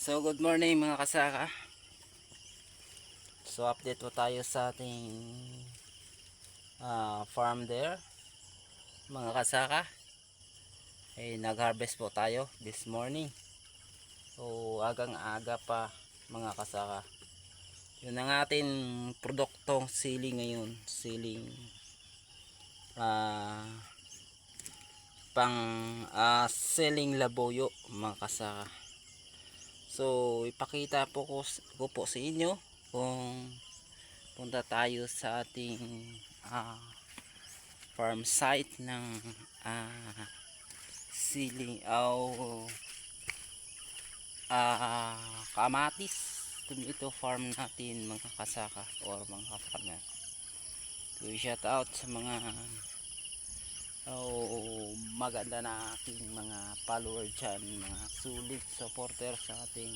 So good morning mga kasaka. So update po tayo sa ating farm there mga kasaka. Nag-harvest po tayo this morning. So agang aga pa mga kasaka. Yun ang ating produktong siling ngayon. Siling pang selling labuyo mga kasaka. So ipakita po ko po sa inyo kung punta tayo sa ating farm site ng siling kamatis. Ito farm natin mga kasaka or mga farmer. So shout out sa mga maganda na ating mga follower dyan, mga sulit supporter sa ating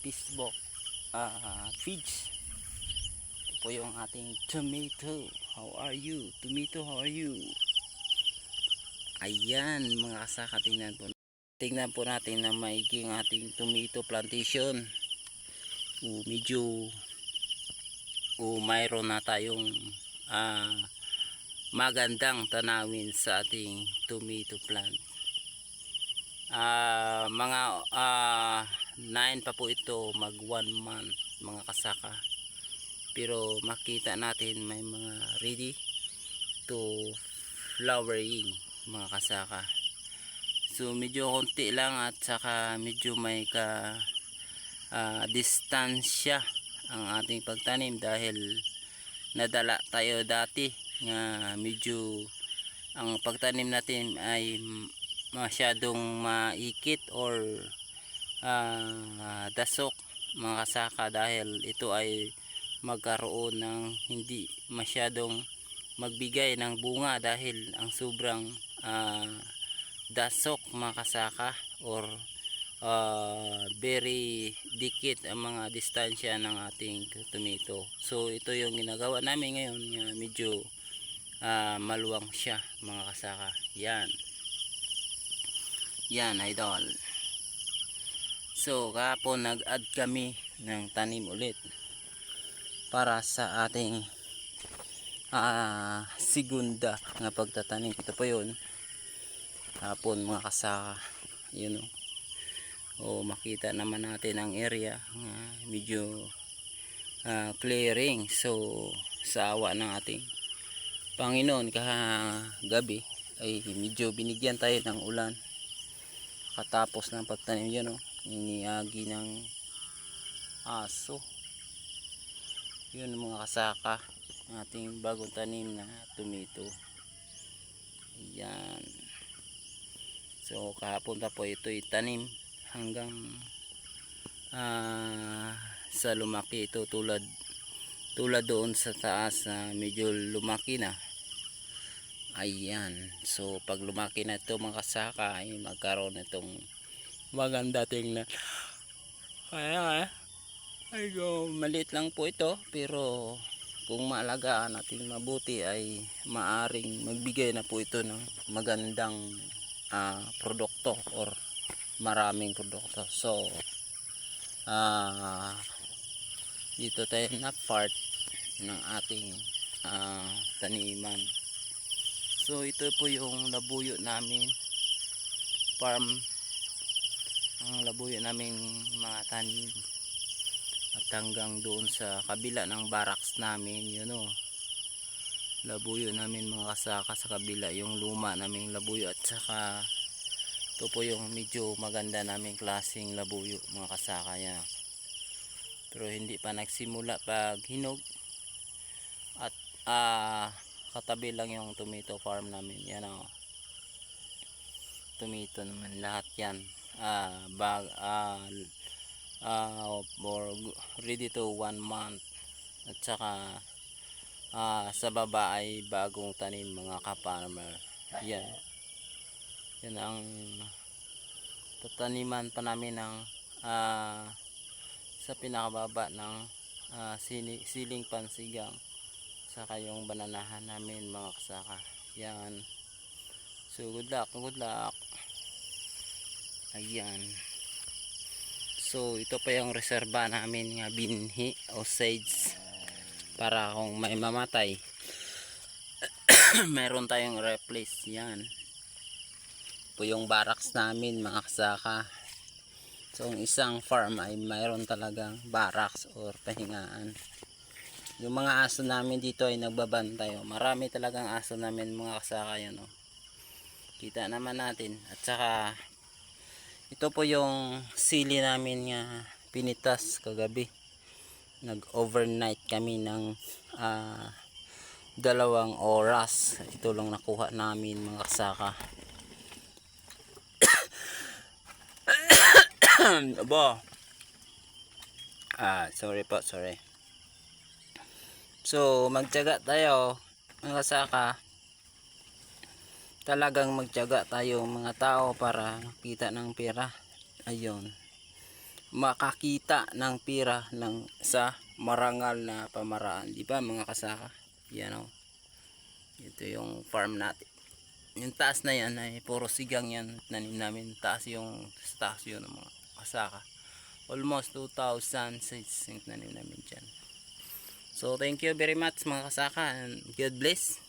Facebook feeds. Ito po yung ating tomato. How are you? Tomato, how are you? Ayan mga kasaka, tingnan po natin na maiging ating tomato plantation. Medyo mayroon na tayong magandang tanawin sa ating tomato plant. Mga 9 pa po ito, mag 1 month mga kasaka, pero makita natin may mga ready to flowering mga kasaka. So medyo konti lang at saka medyo may distansya ang ating pagtanim dahil nadala tayo dati nga medyo ang pagtanim natin ay masyadong maikit or dasok mga kasaka, dahil ito ay magkaroon ng hindi masyadong magbigay ng bunga dahil ang sobrang dasok mga kasaka, or very dikit ang mga distansya ng ating tomato. So ito yung ginagawa namin ngayon, medyo maluwang siya mga kasaka. Yan idol. So kahapon nag-add kami ng tanim ulit para sa ating segunda nga pagtatanim. Ito po yun hapon mga kasaka. Yun makita naman natin ang area, medyo clearing. So sa awa ng ating Panginoon, kagabi ay medyo binigyan tayo ng ulan katapos ng pagtanim. Yun iniagi ng aso. Yun mga kasaka, ating bagong tanim na tomato. Yan. So kahapon pa po ito itanim hanggang sa lumaki ito, tulad doon sa taas na medyo lumaki na. Ayan. So pag lumaki na ito mga kasaka ay magkaroon itong maganda tingnan. Maliit lang po ito, pero kung maalagaan natin mabuti ay maaring magbigay na po ito ng magandang produkto or maraming produkto. So dito tayo na part ng ating taniman. So ito po yung labuyo namin farm, ang labuyo namin mga tanim, at hanggang doon sa kabila ng barracks namin, labuyo namin mga kasaka. Sa kabila yung luma naming labuyo, at saka ito po yung medyo maganda naming klaseng labuyo mga kasaka yan. Pero hindi pa nagsimula pag hinog, at katabi lang yung tomato farm namin. Yan tomato naman lahat yan, for ready to 1 month. At saka sa baba ay bagong tanim mga ka-farmer. Yan ang tataniman pa namin ng sa pinakababa ng siling pansigang, saka yung bananahan namin mga kasaka. Yan. So good luck. Ayan. So ito pa yung reserba namin nga binhi o seeds para kung may mamatay meron tayong replace. Yan po yung barracks namin mga kasaka. So ang isang farm ay mayroon talagang barracks or pahingaan. Yung mga aso namin dito ay nagbabantay. Marami talagang aso namin mga kasaka yun. Kita naman natin. At saka ito po yung sili namin nga pinitas kagabi. Nag overnight kami ng 2 oras. Ito lang nakuha namin mga kasaka. Abo. Sorry po, sorry. So magtiyaga tayo mga kasaka. Talagang magtiyaga tayo mga tao para makita ng pera. Ayun, makakita ng pera sa marangal na pamaraan, di ba mga kasaka? Yan o, ito yung farm natin. Yung taas na yan ay puro sigang yan tanim namin. Taas yung stasyo ng mga kasaka, almost 2,000 seeds yung tanim namin dyan. So thank you very much mga kasaka, and God bless.